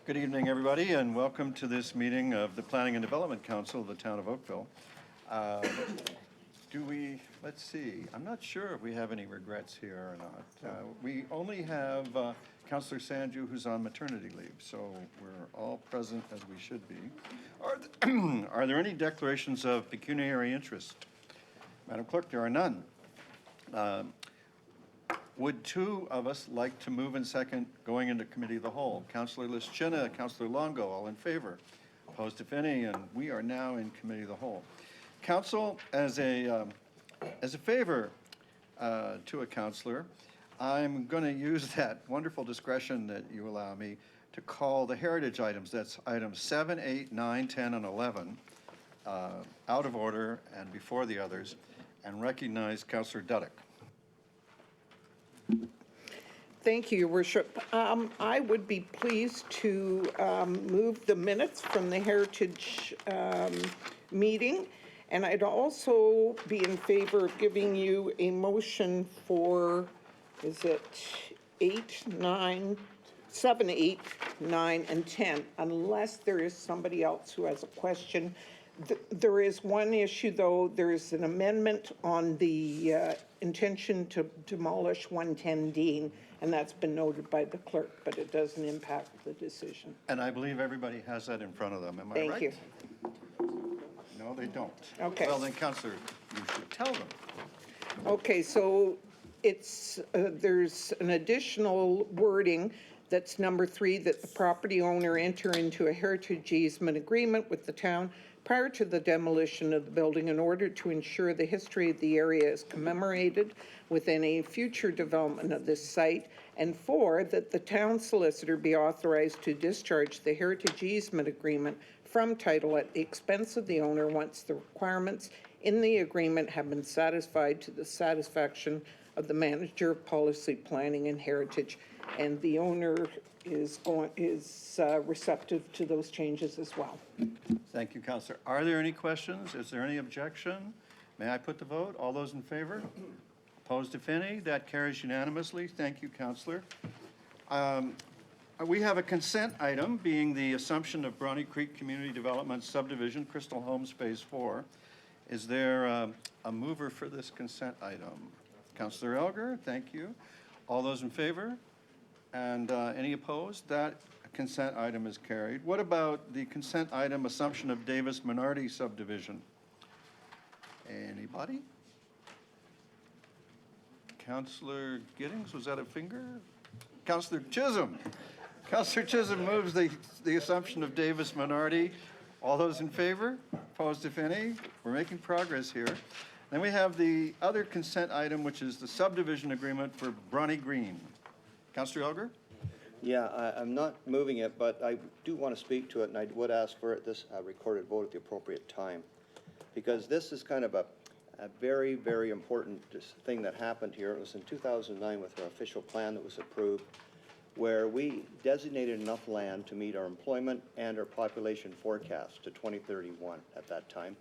Good evening, everybody, and welcome to this meeting of the Planning and Development Council of the Town of Oakville. Let's see, I'm not sure if we have any regrets here or not. We only have Councillor Sanju, who's on maternity leave, so we're all present as we should be. Are there any declarations of pecuniary interest? Madam Clerk, there are none. Would two of us like to move and second going into committee of the whole? Councillor Lischina, Councillor Longo, all in favor? Opposed, if any, and we are now in committee of the whole. Council, as a favor to a councillor, I'm going to use that wonderful discretion that you allow me to call the heritage items, that's items 7, 8, 9, 10, and 11, out of order and before the others, and recognize Councillor Duddick. Thank you, Your Worship. I would be pleased to move the minutes from the Heritage meeting, and I'd also be in favor of giving you a motion for, is it 7, 8, 9, and 10, unless there is somebody else who has a question. There is one issue, though. There is an amendment on the intention to demolish 110 Dean, and that's been noted by the clerk, but it doesn't impact the decision. And I believe everybody has that in front of them, am I right? Thank you. No, they don't. Okay. Well, then, Councillor, you should tell them. Okay, so it's there's an additional wording that's number 3, that the property owner enter into a heritage easement agreement with the town prior to the demolition of the building in order to ensure the history of the area is commemorated within a future development of this site, and 4, that the town solicitor be authorized to discharge the heritage easement agreement from title at the expense of the owner once the requirements in the agreement have been satisfied to the satisfaction of the manager of policy planning and heritage, and the owner is receptive to those changes as well. Thank you, Councillor. Are there any questions? Is there any objection? May I put the vote? All those in favor? Opposed, if any? That carries unanimously. Thank you, Councillor. We have a consent item, being the assumption of Bronte Creek Community Development Subdivision, Crystal Homes Phase 4. Is there a mover for this consent item? Councillor Elgar, thank you. All those in favor? And any opposed? That consent item is carried. What about the consent item, assumption of Davis Minardi subdivision? Anybody? Councillor Giddings, was that a finger? Councillor Chisholm. Councillor Chisholm moves the assumption of Davis Minardi. All those in favor? Opposed, if any? We're making progress here. Then we have the other consent item, which is the subdivision agreement for Bronte Green. Councillor Elgar? Yeah, I'm not moving it, but I do want to speak to it, and I would ask for this recorded vote at the appropriate time, because this is kind of a very, very important thing that happened here. It was in 2009 with our official plan that was approved, where we designated enough land to meet our employment and our population forecast to 2031 at that time,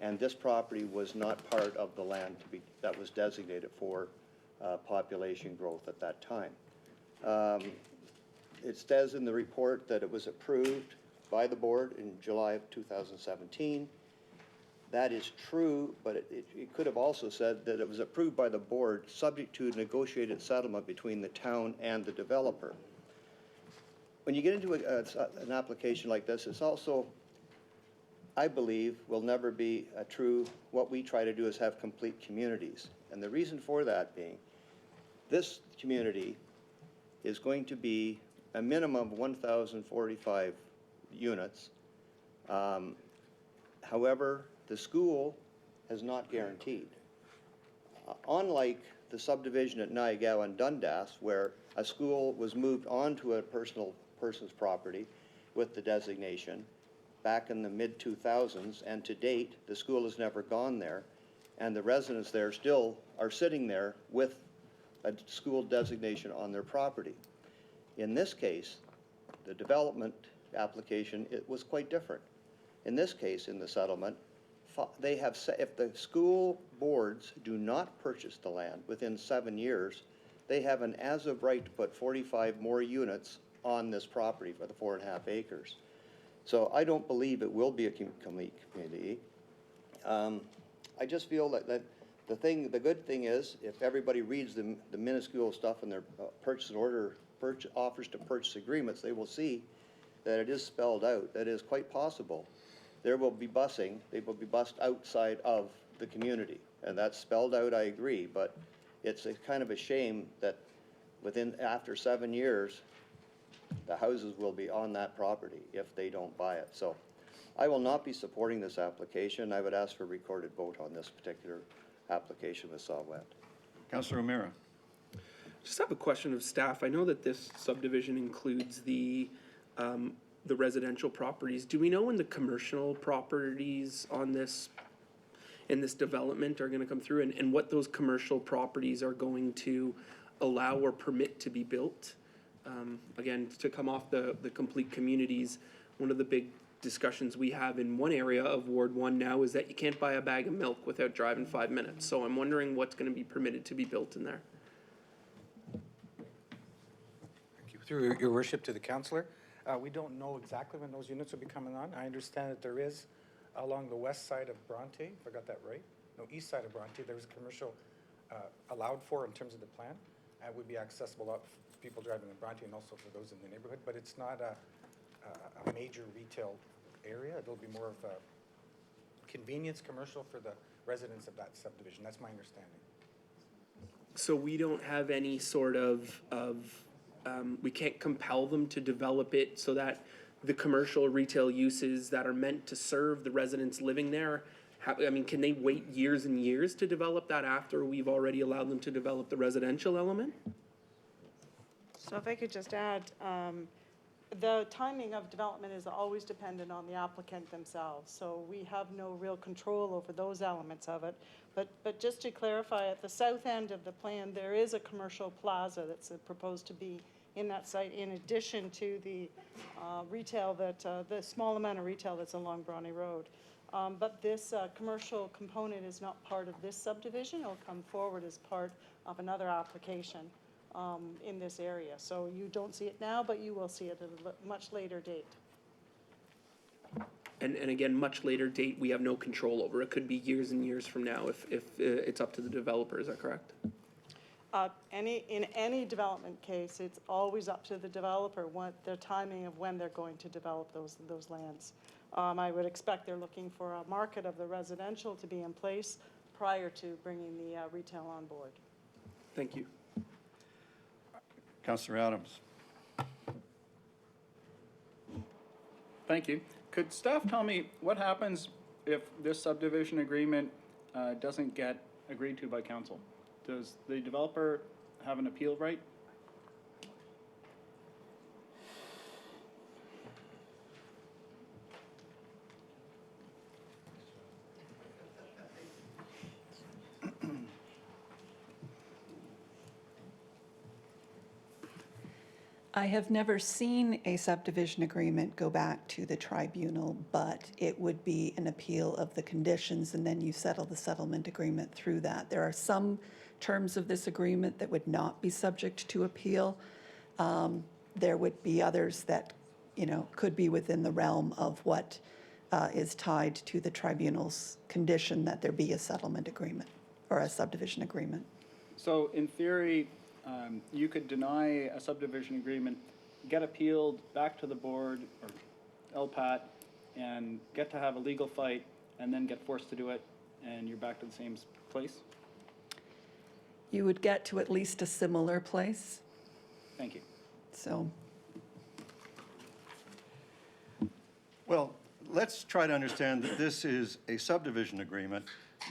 and this property was not part of the land that was designated for population growth at that time. It says in the report that it was approved by the board in July of 2017. That is true, but it could have also said that it was approved by the board subject to a negotiated settlement between the town and the developer. When you get into an application like this, it's also, I believe, will never be a true, what we try to do is have complete communities. And the reason for that being, this community is going to be a minimum of 1,045 units. However, the school is not guaranteed. Unlike the subdivision at Niagara and Dundas, where a school was moved onto a person's property with the designation back in the mid-2000s, and to date, the school has never gone there, and the residents there still are sitting there with a school designation on their property. In this case, the development application, it was quite different. In this case, in the settlement, they have said if the school boards do not purchase the land within 7 years, they have an as of right to put 45 more units on this property for the 4.5 acres. So I don't believe it will be a complete community. I just feel that the good thing is, if everybody reads the minuscule stuff in their offers to purchase agreements, they will see that it is spelled out, that it is quite possible. There will be busing, they will be bused outside of the community, and that's spelled out, I agree, but it's a kind of a shame that after 7 years, the houses will be on that property if they don't buy it. So I will not be supporting this application. I would ask for a recorded vote on this particular application with Sawwet. Councillor O'Meara. Just have a question of staff. I know that this subdivision includes the residential properties. Do we know when the commercial properties on this, in this development are gonna come through, and what those commercial properties are going to allow or permit to be built? Again, to come off the complete communities, one of the big discussions we have in one area of Ward 1 now is that you can't buy a bag of milk without driving 5 minutes. So I'm wondering what's gonna be permitted to be built in there. Thank you. Through your worship to the councillor, we don't know exactly when those units will be coming on. I understand that there is along the west side of Bronte, if I got that right, no, east side of Bronte, there is commercial allowed for in terms of the plan. It would be accessible up for people driving in Bronte and also for those in the neighborhood, but it's not a major retail area. It'll be more of a convenience commercial for the residents of that subdivision. That's my understanding. So we don't have any sort of we can't compel them to develop it so that the commercial retail uses that are meant to serve the residents living there, I mean, can they wait years and years to develop that after we've already allowed them to develop the residential element? So if I could just add, the timing of development is always dependent on the applicant themselves. So we have no real control over those elements of it. But just to clarify, at the south end of the plan, there is a commercial plaza that's proposed to be in that site, in addition to the retail that, the small amount of retail that's along Bronte Road. But this commercial component is not part of this subdivision. It'll come forward as part of another application in this area. So you don't see it now, but you will see it at a much later date. And again, much later date, we have no control over. It could be years and years from now if it's up to the developer. Is that correct? In any development case, it's always up to the developer what the timing of when they're going to develop those lands. I would expect they're looking for a market of the residential to be in place prior to bringing the retail on board. Thank you. Councillor Adams. Thank you. Could staff tell me what happens if this subdivision agreement doesn't get agreed to by council? Does the developer have an appeal right? I have never seen a subdivision agreement go back to the tribunal, but it would be an appeal of the conditions, and then you settle the settlement agreement through that. There are some terms of this agreement that would not be subject to appeal. There would be others that, could be within the realm of what is tied to the tribunal's condition that there be a settlement agreement or a subdivision agreement. So in theory, you could deny a subdivision agreement, get appealed back to the board or LPAT, and get to have a legal fight, and then get forced to do it, and you're back to the same place? You would get to at least a similar place, Thank you. so. Well, let's try to understand that this is a subdivision agreement.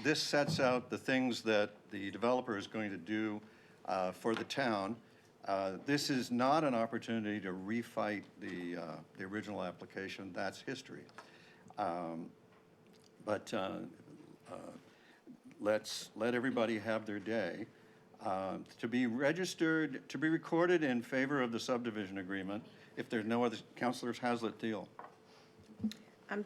This sets out the things that the developer is going to do for the town. This is not an opportunity to refight the original application. That's history. But let's let everybody have their day. To be registered, to be recorded in favor of the subdivision agreement, if there's no other, Councillor Haslett Deal.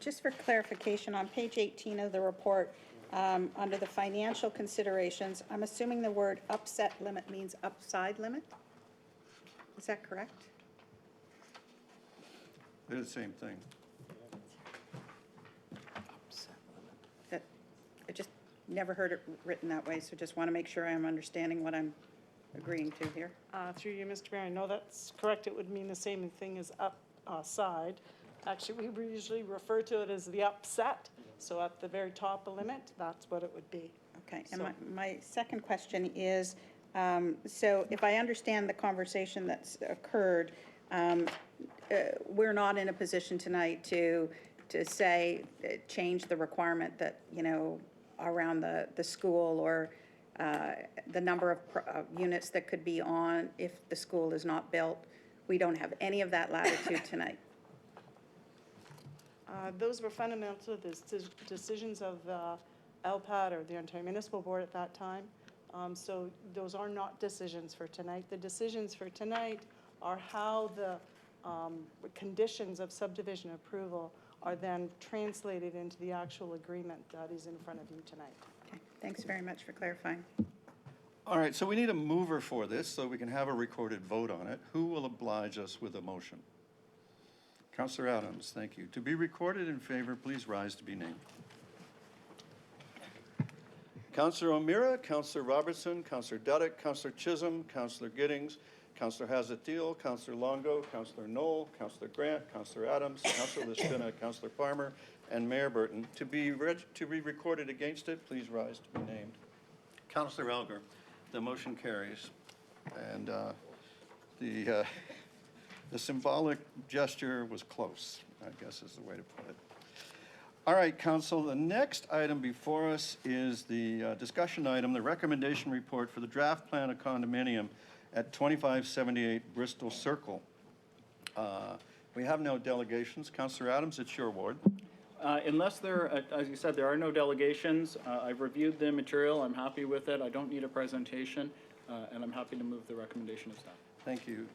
Just for clarification, on page 18 of the report, under the financial considerations, I'm assuming the word upset limit means upside limit? Is that correct? They're the same thing. That, I just never heard it written that way, so just want to make sure I'm understanding what I'm agreeing to here. Through you, Mr. Mayor, no, that's correct. It would mean the same thing as upside. Actually, we usually refer to it as the upset. So at the very top of limit, that's what it would be. Okay, and So- my second question is, so if I understand the conversation that's occurred, we're not in a position tonight to say, change the requirement that, you know, around the school or the number of units that could be on if the school is not built. We don't have any of that latitude tonight. Those were fundamental decisions of the LPAT or the Ontario Municipal Board at that time. So those are not decisions for tonight. The decisions for tonight are how the conditions of subdivision approval are then translated into the actual agreement that is in front of you tonight. Okay, thanks very much for clarifying. All right, so we need a mover for this so we can have a recorded vote on it. Who will oblige us with a motion? Councillor Adams, thank you. To be recorded in favor, please rise to be named. Councillor O'Meara, Councillor Robertson, Councillor Duddick, Councillor Chisholm, Councillor Giddings, Councillor Hazatiel, Councillor Longo, Councillor Knoll, Councillor Grant, Councillor Adams, Councillor Lispina, Councillor Farmer, and Mayor Burton. To be recorded against it, please rise to be named. Councillor Elgar, the motion carries. And the symbolic gesture was close, I guess is the way to put it. All right, Council, the next item before us is the discussion item, the recommendation report for the draft plan of condominium at 2578 Bristol Circle. We have no delegations. Councillor Adams, it's your ward. Unless there, as you said, there are no delegations, I've reviewed the material, I'm happy with it, I don't need a presentation, and I'm happy to move the recommendation of staff. Thank you.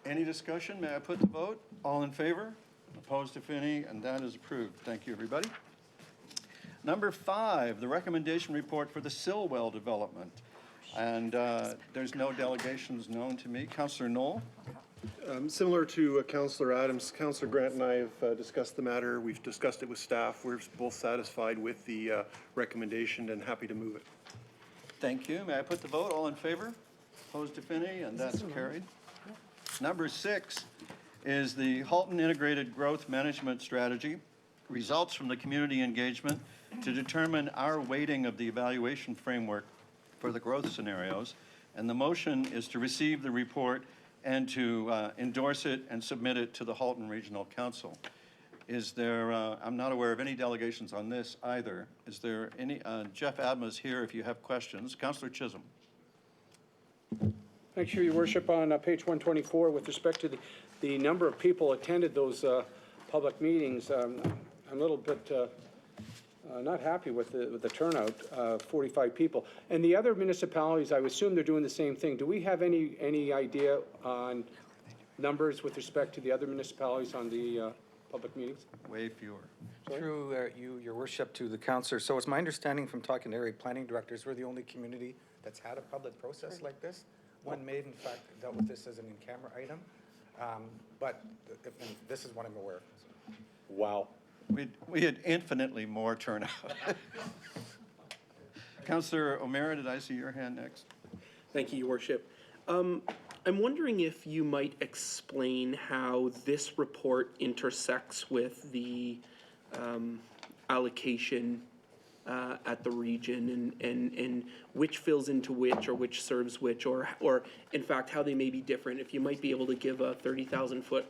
Any discussion? May I put the vote? All in favor? Opposed, if any, and that is approved. Thank you, everybody. Number 5, the recommendation report for the Sillwell development. And there's no delegations known to me. Councillor Knoll? Similar to Councillor Adams, Councillor Grant and I have discussed the matter. We've discussed it with staff. We're both satisfied with the recommendation and happy to move it. Thank you. May I put the vote? All in favor? Opposed, if any, and that's carried. Number 6 is the Halton Integrated Growth Management Strategy, results from the community engagement to determine our weighting of the evaluation framework for the growth scenarios. And the motion is to receive the report and to endorse it and submit it to the Halton Regional Council. Is there, I'm not aware of any delegations on this either. Is there any, Jeff Adma is here if you have questions. Councillor Chisholm. Thanks, Your Worship. On page 124, with respect to the number of people attended those public meetings, I'm a little bit not happy with the turnout, 45 people. And the other municipalities, I would assume they're doing the same thing. Do we have any idea on numbers with respect to the other municipalities on the public meetings? Way fewer. Through you, Your Worship, to the councillor. So it's my understanding from talking to area planning directors, we're the only community that's had a public process like this. One may, in fact, dealt with this as an in-camera item, but this is what I'm aware of. Wow. We had infinitely more turnout. Councillor O'Meara, did I see your hand next? Thank you, Your Worship. I'm wondering if you might explain how this report intersects with the allocation at the region and which fills into which or which serves which, or in fact, how they may be different. If you might be able to give a 30,000-foot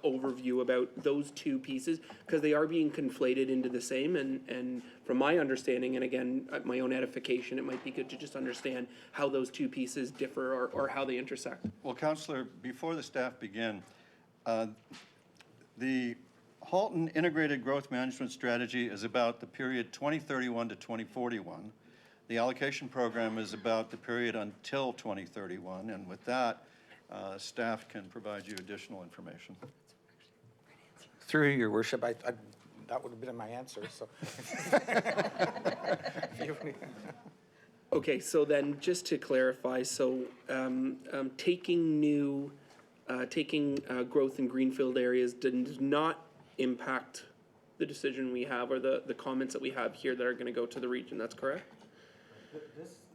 overview about those two pieces, because they are being conflated into the same, and from my understanding, and again, at my own edification, it might be good to just understand how those two pieces differ or how they intersect. Well, Councillor, before the staff begin, the Halton Integrated Growth Management Strategy is about the period 2031 to 2041. The allocation program is about the period until 2031, and with that, staff can provide you additional information. Through Your Worship, that would have been my answer, so. Okay, so then just to clarify, so taking new taking growth in greenfield areas does not impact the decision we have or the comments that we have here that are going to go to the region. That's correct?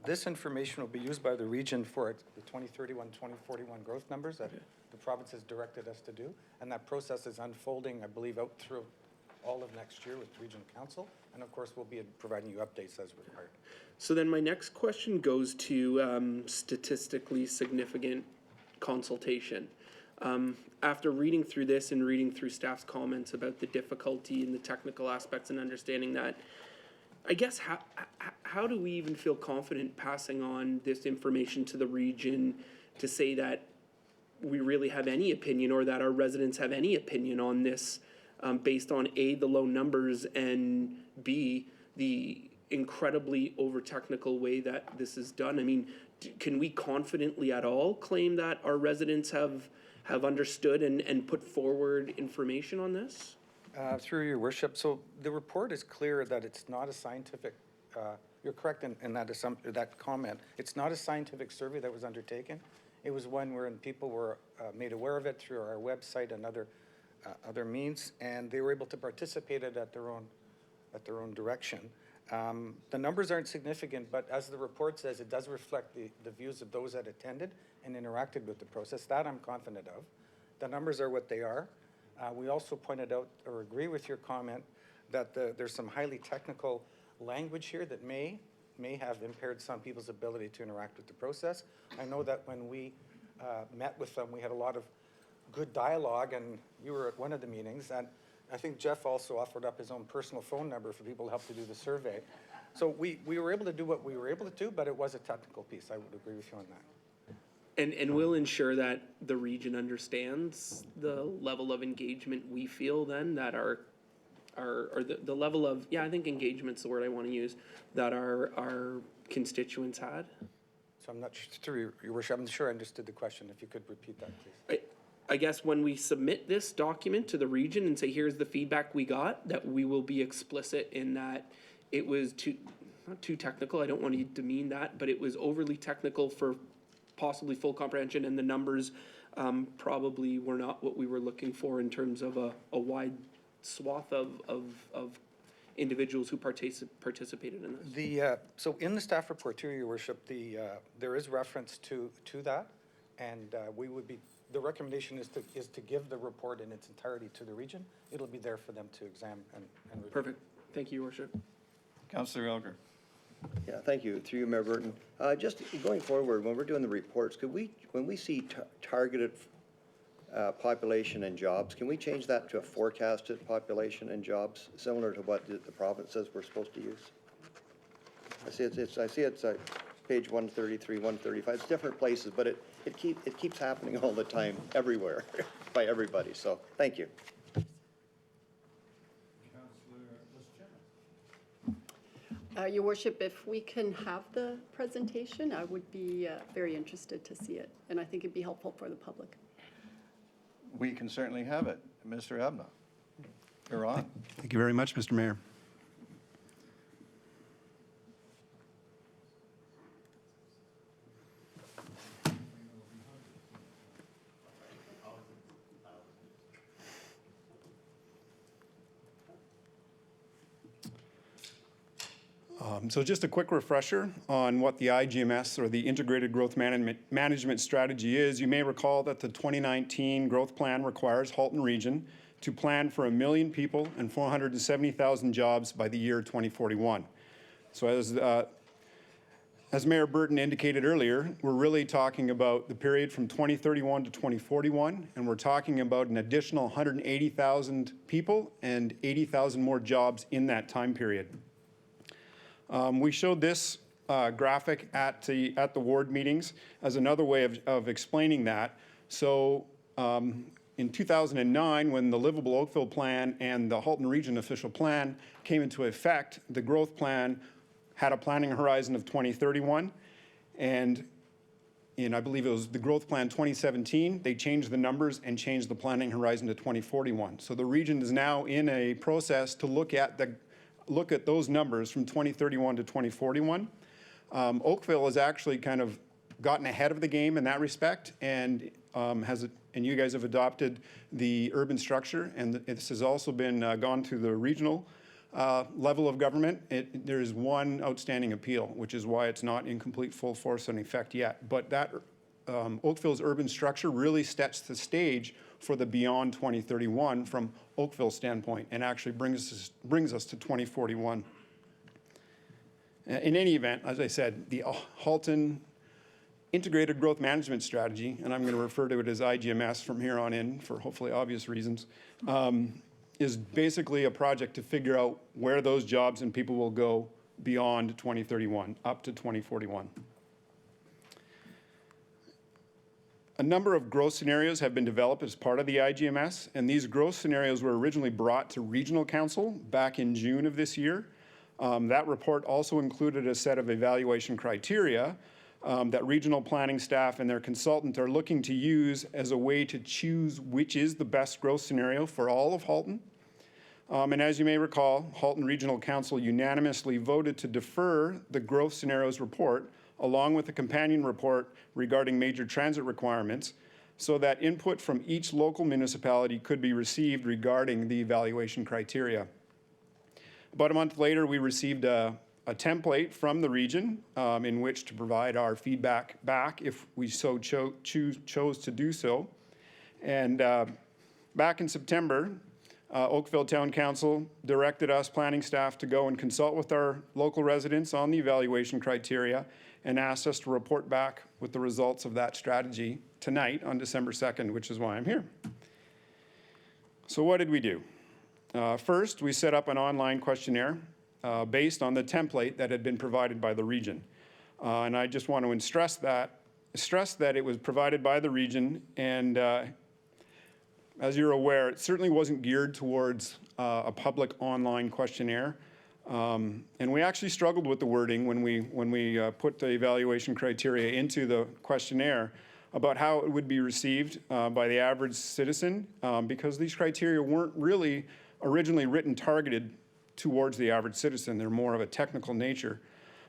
This information will be used by the region for the 2031, 2041 growth numbers that the province has directed us to do. And that process is unfolding, I believe, out through all of next year with regional council. And of course, we'll be providing you updates as required. So then my next question goes to statistically significant consultation. After reading through this and reading through staff's comments about the difficulty and the technical aspects and understanding that, I guess how do we even feel confident passing on this information to the region to say that we really have any opinion or that our residents have any opinion on this based on A, the low numbers, and B, the incredibly over-technical way that this is done? I mean, can we confidently at all claim that our residents have understood and put forward information on this? Through your worship, so the report is clear that it's not a scientific, you're correct in that comment. It's not a scientific survey that was undertaken. It was one wherein people were made aware of it through our website and other means, and they were able to participate at their own direction. The numbers aren't significant, but as the report says, it does reflect the views of those that attended and interacted with the process. That I'm confident of. The numbers are what they are. We also pointed out, or agree with your comment, that there's some highly technical language here that may have impaired some people's ability to interact with the process. I know that when we met with them, we had a lot of good dialogue, and you were at one of the meetings, and I think Jeff also offered up his own personal phone number for people to help to do the survey. So we were able to do what we were able to do, but it was a technical piece. I would agree with you on that. And we'll ensure that the region understands the level of engagement we feel then that or the level of, I think engagement's the word I want to use, that our constituents had. So I'm not sure, through your worship, I'm sure I understood the question. If you could repeat that, please. I guess when we submit this document to the region and say, here's the feedback we got, that we will be explicit in that it was not too technical, I don't want to demean that, but it was overly technical for possibly full comprehension, and the numbers probably were not what we were looking for in terms of a wide swath of individuals who participated in this. So in the staff report, to your worship, there is reference to that, and the recommendation is to give the report in its entirety to the region. It'll be there for them to examine and review. Perfect. Thank you, Your Worship. Councillor Elgar. Yeah, thank you. Through you, Mayor Burton. Just going forward, when we're doing the reports, when we see targeted population and jobs, can we change that to a forecasted population and jobs, similar to what the province says we're supposed to use? I see it's page 133, 135. It's different places, but it keeps happening all the time, everywhere, by everybody. So, thank you. Your Worship, if we can have the presentation, I would be very interested to see it, and I think it'd be helpful for the public. We can certainly have it. Mr. Abna, you're on. Thank you very much, Mr. Mayor. So just a quick refresher on what the IGMS, or the Integrated Growth Management Strategy, is. You may recall that the 2019 growth plan requires Halton Region to plan for 1 million people and 470,000 jobs by the year 2041. So as Mayor Burton indicated earlier, we're really talking about the period from 2031 to 2041, and we're talking about an additional 180,000 people and 80,000 more jobs in that time period. We showed this graphic at the ward meetings as another way of explaining that. So in 2009, when the Livable Oakville Plan and the Halton Region Official Plan came into effect, the growth plan had a planning horizon of 2031. And I believe it was the growth plan 2017, they changed the numbers and changed the planning horizon to 2041. So the region is now in a process to look at those numbers from 2031 to 2041. Oakville has actually kind of gotten ahead of the game in that respect and has and you guys have adopted the urban structure, and this has also been gone to the regional level of government. There is one outstanding appeal, which is why it's not in complete full force and effect yet. But that Oakville's urban structure really sets the stage for the beyond 2031 from Oakville's standpoint, and actually brings us to 2041. In any event, as I said, the Halton Integrated Growth Management Strategy, and I'm going to refer to it as IGMS from here on in for hopefully obvious reasons, is basically a project to figure out where those jobs and people will go beyond 2031, up to 2041. A number of growth scenarios have been developed as part of the IGMS, and these growth scenarios were originally brought to Regional Council back in June of this year. That report also included a set of evaluation criteria that regional planning staff and their consultant are looking to use as a way to choose which is the best growth scenario for all of Halton. And as you may recall, Halton Regional Council unanimously voted to defer the growth scenarios report along with a companion report regarding major transit requirements so that input from each local municipality could be received regarding the evaluation criteria. About a month later, we received a template from the region in which to provide our feedback back if we so chose to do so. And back in September, Oakville Town Council directed us planning staff to go and consult with our local residents on the evaluation criteria and asked us to report back with the results of that strategy tonight on December 2nd, which is why I'm here. So what did we do? First, we set up an online questionnaire based on the template that had been provided by the region. And I just want to stress that it was provided by the region, and as you're aware, it certainly wasn't geared towards a public online questionnaire. And we actually struggled with the wording when we put the evaluation criteria into the questionnaire about how it would be received by the average citizen, because these criteria weren't really originally written targeted towards the average citizen. They're more of a technical nature.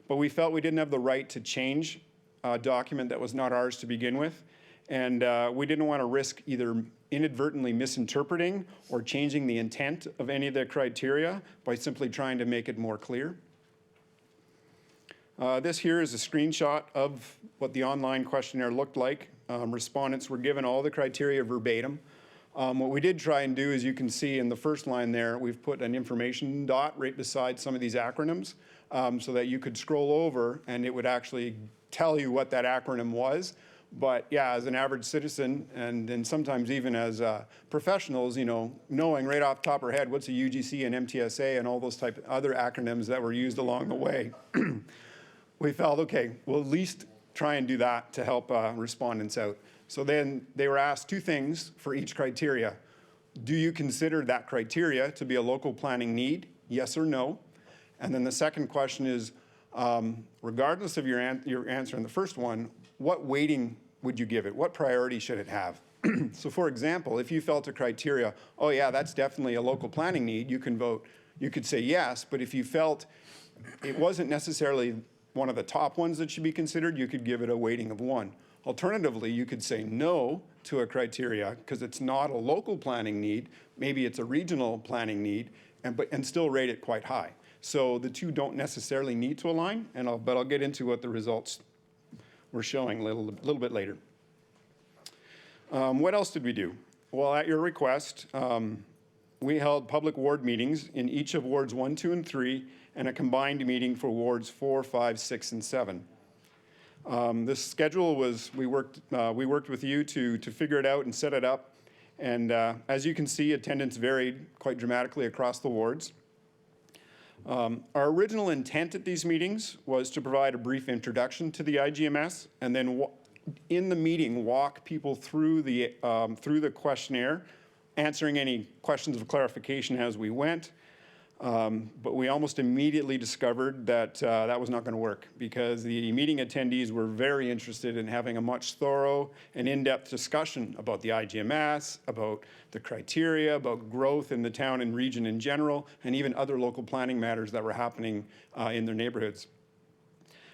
But we felt we didn't have the right to change a document that was not ours to begin with. And we didn't want to risk either inadvertently misinterpreting or changing the intent of any of the criteria by simply trying to make it more clear. This here is a screenshot of what the online questionnaire looked like. Respondents were given all the criteria verbatim. What we did try and do, as you can see in the first line there, we've put an information dot right beside some of these acronyms so that you could scroll over and it would actually tell you what that acronym was. But yeah, as an average citizen and sometimes even as professionals, you know, knowing right off the top of our head what's a UGC and MTSA and all those type of other acronyms that were used along the way, we felt, okay, we'll at least try and do that to help respondents out. So then they were asked two things for each criteria. Do you consider that criteria to be a local planning need? Yes or no? And then the second question is, regardless of your answer in the first one, what weighting would you give it? What priority should it have? So for example, if you felt a criteria, oh yeah, that's definitely a local planning need, you can vote, you could say yes, but if you felt it wasn't necessarily one of the top ones that should be considered, you could give it a weighting of 1. Alternatively, you could say no to a criteria because it's not a local planning need, maybe it's a regional planning need, and still rate it quite high. So the two don't necessarily need to align, but I'll get into what the results were showing a little bit later. What else did we do? Well, at your request, we held public ward meetings in each of wards 1, 2, and 3, and a combined meeting for wards 4, 5, 6, and 7. This schedule was, we worked with you to figure it out and set it up. And as you can see, attendance varied quite dramatically across the wards. Our original intent at these meetings was to provide a brief introduction to the IGMS and then in the meeting walk people through the questionnaire, answering any questions of clarification as we went. But we almost immediately discovered that that was not going to work because the meeting attendees were very interested in having a much thorough and in-depth discussion about the IGMS, about the criteria, about growth in the town and region in general, and even other local planning matters that were happening in their neighborhoods.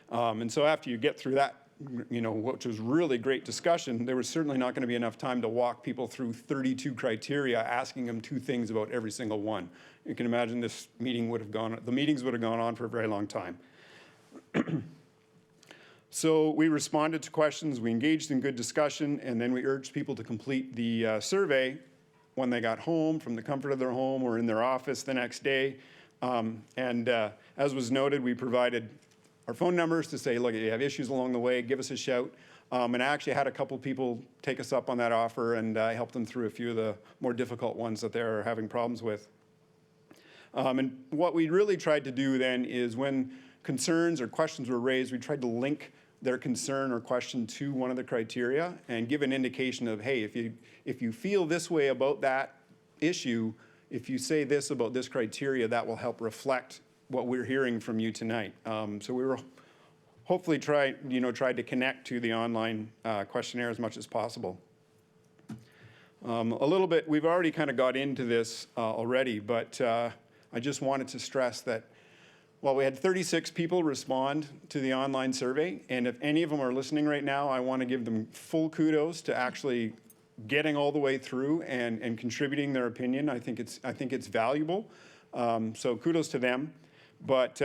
And so after you get through that which was really great discussion, there was certainly not going to be enough time to walk people through 32 criteria, asking them 2 things about every single one. You can imagine the meetings would have gone on for a very long time. So we responded to questions, we engaged in good discussion, and then we urged people to complete the survey when they got home, from the comfort of their home or in their office the next day. As was noted, we provided our phone numbers to say, look, if you have issues along the way, give us a shout. And I actually had a couple people take us up on that offer, and I helped them through a few of the more difficult ones that they're having problems with. And what we really tried to do then is when concerns or questions were raised, we tried to link their concern or question to one of the criteria and give an indication of, hey, if you feel this way about that issue, if you say this about this criteria, that will help reflect what we're hearing from you tonight. So we were hopefully tried to connect to the online questionnaire as much as possible. A little bit, we've already kind of got into this already, but I just wanted to stress that while we had 36 people respond to the online survey, and if any of them are listening right now, I want to give them full kudos to actually getting all the way through and contributing their opinion. I think it's valuable. So kudos to them. But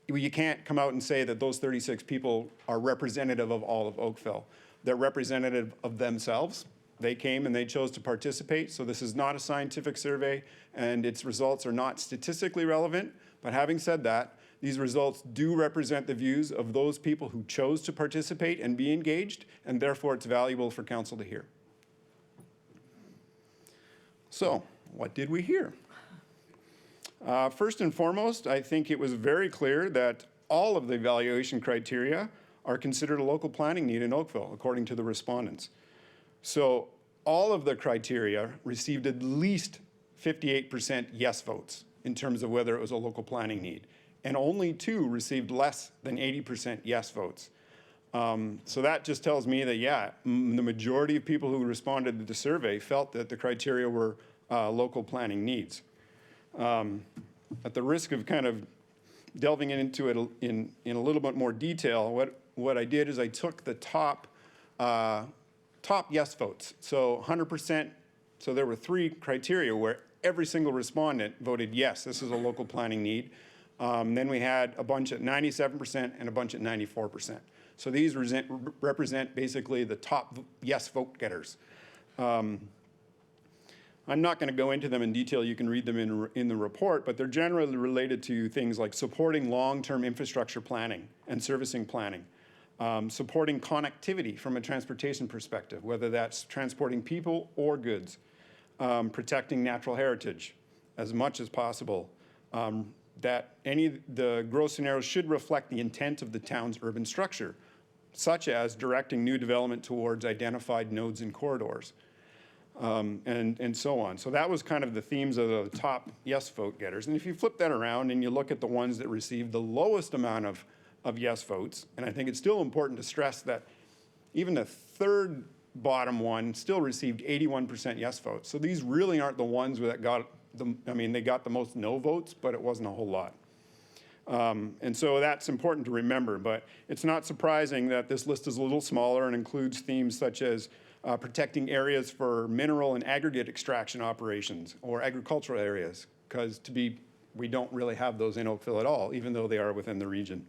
you can't come out and say that those 36 people are representative of all of Oakville. They're representative of themselves. They came and they chose to participate. So this is not a scientific survey, and its results are not statistically relevant. But having said that, these results do represent the views of those people who chose to participate and be engaged, and therefore it's valuable for council to hear. So, what did we hear? First and foremost, I think it was very clear that all of the evaluation criteria are considered a local planning need in Oakville, according to the respondents. So all of the criteria received at least 58% yes votes in terms of whether it was a local planning need. And only 2 received less than 80% yes votes. So that just tells me that, yeah, the majority of people who responded to the survey felt that the criteria were local planning needs. At the risk of kind of delving into it in a little bit more detail, what I did is I took the top yes votes. So 100%, so there were 3 criteria where every single respondent voted yes, this is a local planning need. Then we had a bunch at 97% and a bunch at 94%. So these represent basically the top yes vote getters. I'm not going to go into them in detail. You can read them in the report, but they're generally related to things like supporting long-term infrastructure planning and servicing planning, supporting connectivity from a transportation perspective, whether that's transporting people or goods, protecting natural heritage as much as possible, that the growth scenarios should reflect the intent of the town's urban structure, such as directing new development towards identified nodes and corridors. And so on. So that was kind of the themes of the top yes vote getters. And if you flip that around and you look at the ones that received the lowest amount of yes votes, and I think it's still important to stress that even the third bottom one still received 81% yes votes. So these really aren't the ones that got they got the most no votes, but it wasn't a whole lot. And so that's important to remember, but it's not surprising that this list is a little smaller and includes themes such as protecting areas for mineral and aggregate extraction operations or agricultural areas, because we don't really have those in Oakville at all, even though they are within the region.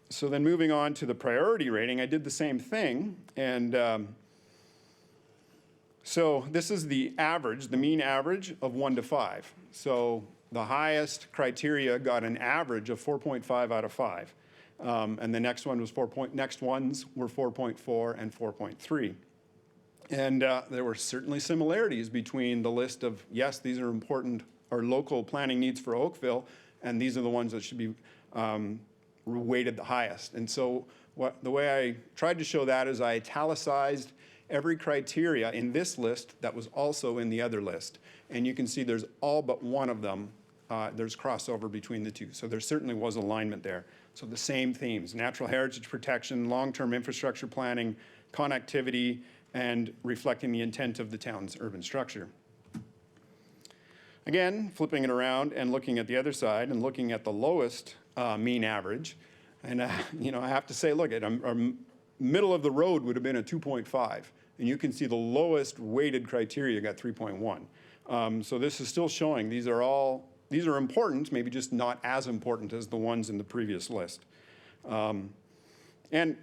So then moving on to the priority rating, I did the same thing, and so this is the average, the mean average of 1 to 5. So the highest criteria got an average of 4.5 out of 5. And the next one was next ones were 4.4 and 4.3. And there were certainly similarities between the list of, yes, these are important or local planning needs for Oakville, and these are the ones that should be weighted the highest. And so the way I tried to show that is I italicized every criteria in this list that was also in the other list. And you can see there's all but one of them, there's crossover between the two. So there certainly was alignment there. So the same themes: natural heritage protection, long-term infrastructure planning, connectivity, and reflecting the intent of the town's urban structure. Again, flipping it around and looking at the other side and looking at the lowest mean average, And, you know, I have to say, look, our middle of the road would have been a 2.5. And you can see the lowest weighted criteria got 3.1. So this is still showing these are important, maybe just not as important as the ones in the previous list. And,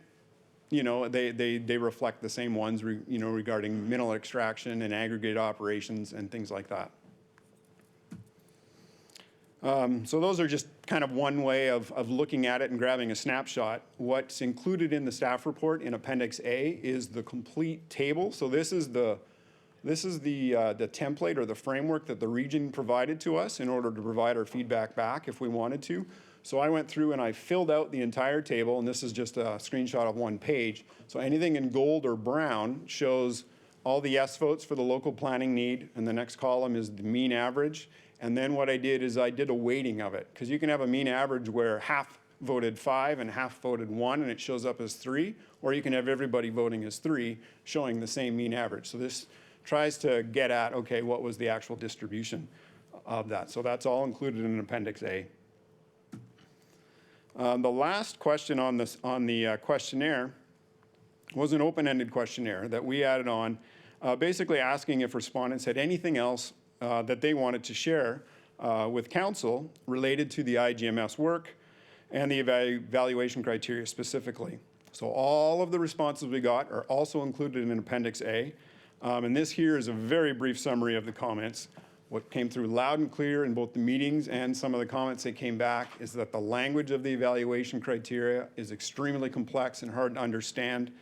you know, they reflect the same ones, you know, regarding mineral extraction and aggregate operations and things like that. So those are just kind of one way of looking at it and grabbing a snapshot. What's included in the staff report in Appendix A is the complete table. So this is the template or the framework that the region provided to us in order to provide our feedback back if we wanted to. So I went through and I filled out the entire table, and this is just a screenshot of one page. So anything in gold or brown shows all the yes votes for the local planning need, and the next column is the mean average. And then what I did is I did a weighting of it, because you can have a mean average where half voted 5 and half voted 1, and it shows up as 3, or you can have everybody voting as 3, showing the same mean average. So this tries to get at, okay, what was the actual distribution of that? So that's all included in Appendix A. The last question on the questionnaire was an open-ended questionnaire that we added on, basically asking if respondents had anything else that they wanted to share with council related to the IGMS work and the evaluation criteria specifically. So all of the responses we got are also included in Appendix A. And this here is a very brief summary of the comments. What came through loud and clear in both the meetings and some of the comments that came back is that the language of the evaluation criteria is extremely complex and hard to understand.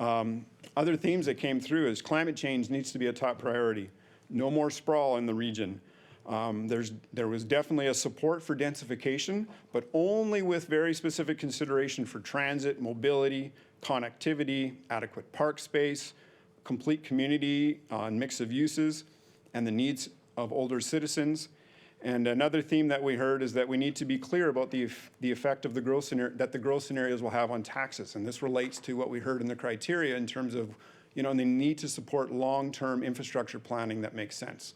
Other themes that came through is climate change needs to be a top priority. No more sprawl in the region. There was definitely a support for densification, but only with very specific consideration for transit, mobility, connectivity, adequate park space, complete community on mix of uses, and the needs of older citizens. And another theme that we heard is that we need to be clear about the effect of the growth scenarios will have on taxes. And this relates to what we heard in the criteria in terms of, you know, the need to support long-term infrastructure planning that makes sense.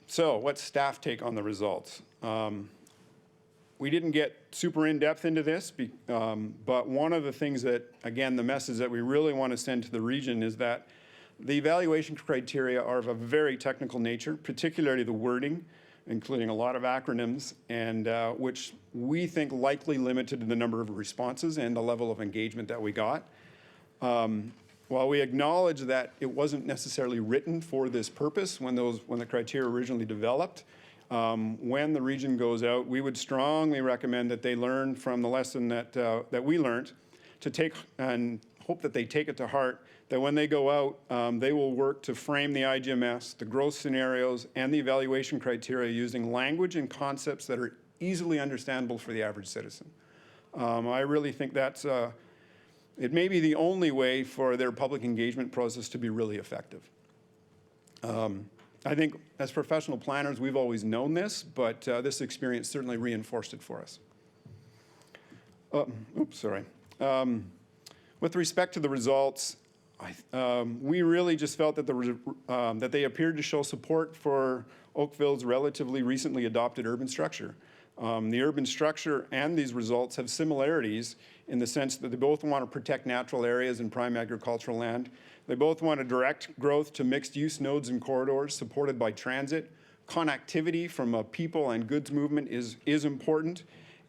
So what's staff take on the results? We didn't get super in-depth into this, but one of the things that, again, the message that we really want to send to the region is that the evaluation criteria are of a very technical nature, particularly the wording, including a lot of acronyms, and which we think likely limited the number of responses and the level of engagement that we got. While we acknowledge that it wasn't necessarily written for this purpose when the criteria originally developed, when the region goes out, we would strongly recommend that they learn from the lesson that we learned, to take and hope that they take it to heart, that when they go out, they will work to frame the IGMS, the growth scenarios, and the evaluation criteria using language and concepts that are easily understandable for the average citizen. I really think that's, it may be the only way for their public engagement process to be really effective. I think as professional planners, we've always known this, but this experience certainly reinforced it for us. Oops, sorry. With respect to the results, we really just felt that that they appeared to show support for Oakville's relatively recently adopted urban structure. The urban structure and these results have similarities in the sense that they both want to protect natural areas and prime agricultural land. They both want to direct growth to mixed-use nodes and corridors supported by transit. Connectivity from a people and goods movement is important,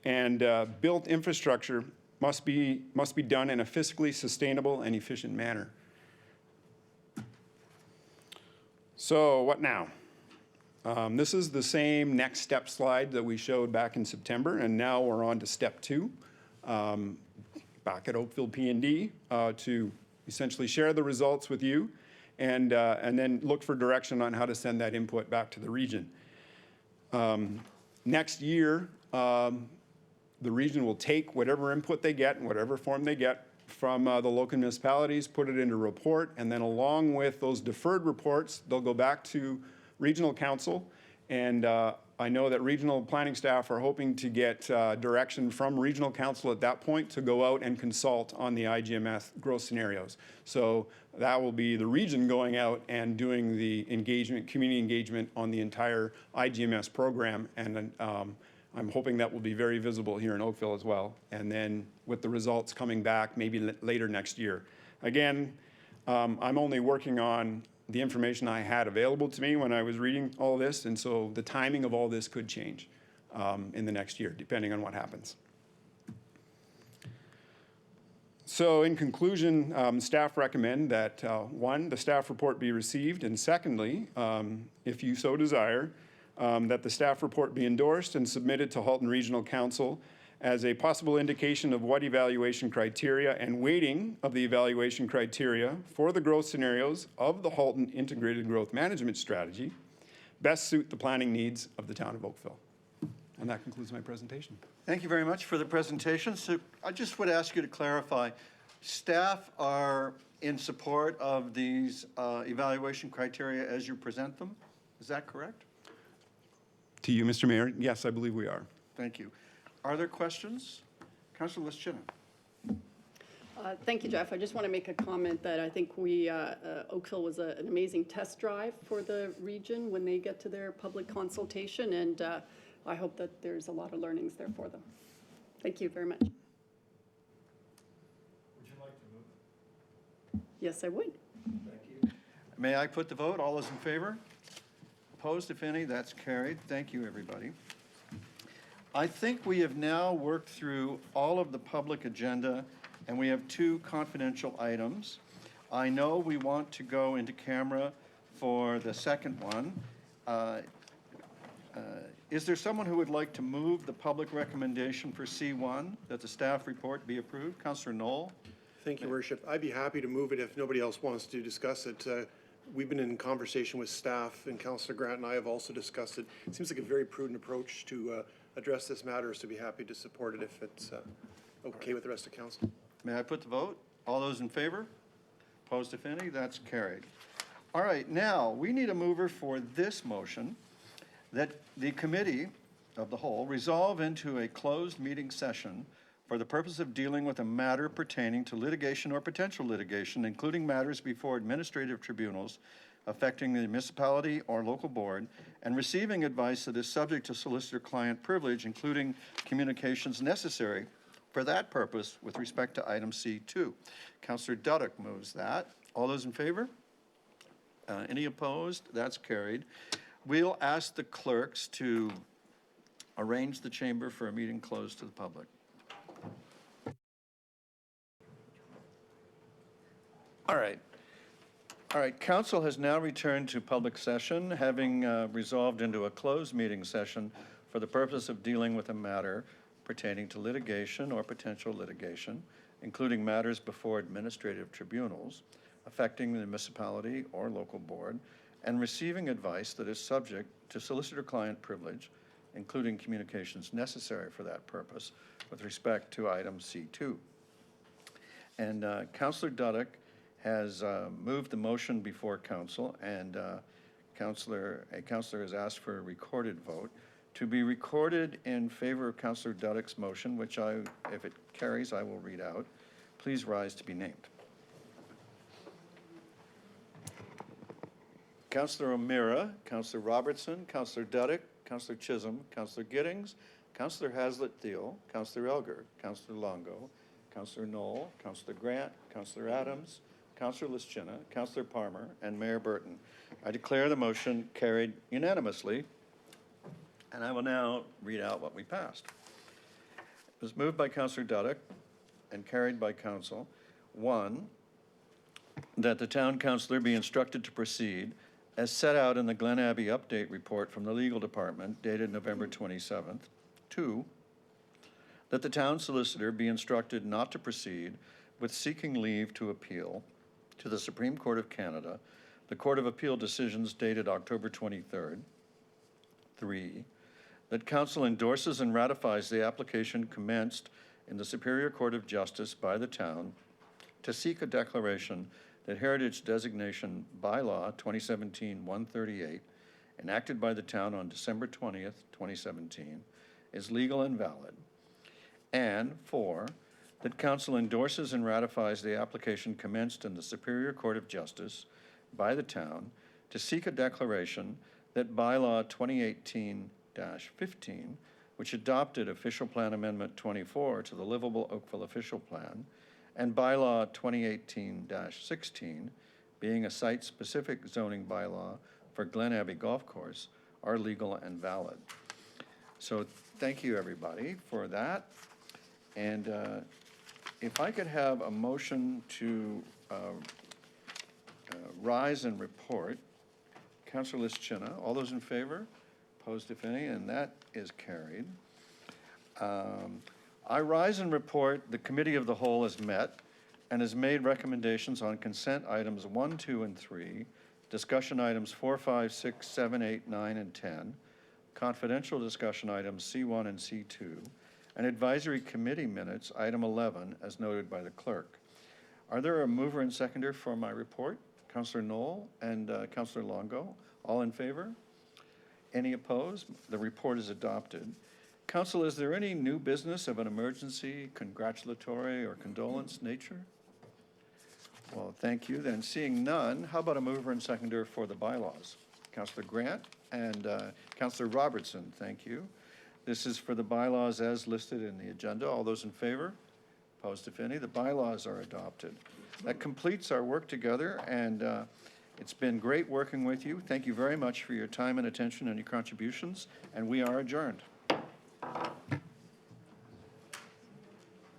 and built infrastructure must be done in a fiscally sustainable and efficient manner. So what now? This is the same next step slide that we showed back in September, and now we're on to step 2, back at Oakville P&D, to essentially share the results with you and then look for direction on how to send that input back to the region. Next year, the region will take whatever input they get in whatever form they get from the local municipalities, put it into a report, and then along with those deferred reports, they'll go back to regional council. And I know that regional planning staff are hoping to get direction from regional council at that point to go out and consult on the IGMS growth scenarios. So that will be the region going out and doing the engagement, community engagement on the entire IGMS program, and I'm hoping that will be very visible here in Oakville as well. And then with the results coming back maybe later next year. Again, I'm only working on the information I had available to me when I was reading all this, and so the timing of all this could change in the next year, depending on what happens. So in conclusion, staff recommend that, one, the staff report be received, and secondly, if you so desire, that the staff report be endorsed and submitted to Halton Regional Council as a possible indication of what evaluation criteria and weighting of the evaluation criteria for the growth scenarios of the Halton Integrated Growth Management Strategy best suit the planning needs of the town of Oakville. And that concludes my presentation. Thank you very much for the presentation. So I just would ask you to clarify, staff are in support of these evaluation criteria as you present them? Is that correct? To you, Mr. Mayor, yes, I believe we are. Thank you. Are there questions? Councilor Lischina. Thank you, Jeff. I just want to make a comment that I think Oakville was an amazing test drive for the region when they get to their public consultation, and I hope that there's a lot of learnings there for them. Thank you very much. Would you like to move it? Yes, I would. Thank you. May I put the vote? All those in favor? Opposed, if any? That's carried. Thank you, everybody. I think we have now worked through all of the public agenda, and we have 2 confidential items. I know we want to go into camera for the second one. Is there someone who would like to move the public recommendation for C1, that the staff report be approved? Councillor Knoll? Thank you, Worship. I'd be happy to move it if nobody else wants to discuss it. We've been in conversation with staff, and Councillor Grant and I have also discussed it. It seems like a very prudent approach to address this matter, so be happy to support it if it's okay with the rest of council. May I put the vote? All those in favor? Opposed, if any? That's carried. All right, now, we need a mover for this motion, that the committee of the whole resolve into a closed meeting session for the purpose of dealing with a matter pertaining to litigation or potential litigation, including matters before administrative tribunals affecting the municipality or local board, and receiving advice that is subject to solicitor-client privilege, including communications necessary for that purpose with respect to item C2. Councillor Duddick moves that. All those in favor? Any opposed? That's carried. We'll ask the clerks to arrange the chamber for a meeting closed to the public. All right. All right, council has now returned to public session, having resolved into a closed meeting session for the purpose of dealing with a matter pertaining to litigation or potential litigation, including matters before administrative tribunals affecting the municipality or local board, and receiving advice that is subject to solicitor-client privilege, including communications necessary for that purpose with respect to item C2. And Councillor Duddick has moved the motion before council, and a councillor has asked for a recorded vote to be recorded in favor of Councillor Duddick's motion, which if it carries, I will read out. Please rise to be named. Councillor O'Meara, Councillor Robertson, Councillor Duddick, Councillor Chisholm, Councillor Giddings, Councillor Haslett-Thiel, Councillor Elgar, Councillor Longo, Councillor Knoll, Councillor Grant, Councillor Adams, Councillor Lischina, Councillor Palmer, and Mayor Burton. I declare the motion carried unanimously, and I will now read out what we passed. It was moved by Councillor Duddick and carried by council. 1, that the town councillor be instructed to proceed as set out in the Glen Abbey update report from the legal department dated November 27th. 2, that the town solicitor be instructed not to proceed with seeking leave to appeal to the Supreme Court of Canada the Court of Appeal decisions dated October 23rd. 3, that council endorses and ratifies the application commenced in the Superior Court of Justice by the town to seek a declaration that heritage designation bylaw 2017-138, enacted by the town on December 20th, 2017, is legal and valid. And 4, that council endorses and ratifies the application commenced in the Superior Court of Justice by the town to seek a declaration that bylaw 2018-15, which adopted Official Plan Amendment 24 to the Livable Oakville Official Plan, and Bylaw 2018-16, being a site-specific zoning bylaw for Glen Abbey Golf Course, are legal and valid. So thank you, everybody, for that. And if I could have a motion to rise and report. Councillor Lischina, all those in favor? Opposed, if any, and that is carried. I rise and report the Committee of the Whole has met and has made recommendations on consent items 1, 2, and 3, discussion items 4, 5, 6, 7, 8, 9, and 10, confidential discussion items C1 and C2, and advisory committee minutes, item 11, as noted by the clerk. Are there a mover and seconder for my report? Councillor Knoll and Councillor Longo, all in favor? Any opposed? The report is adopted. Council, is there any new business of an emergency, congratulatory, or condolence nature? Well, thank you. Then seeing none, how about a mover and seconder for the bylaws? Councillor Grant and Councillor Robertson, thank you. This is for the bylaws as listed in the agenda. All those in favor? Opposed, if any? The bylaws are adopted. That completes our work together, and it's been great working with you. Thank you very much for your time and attention and your contributions, and we are adjourned.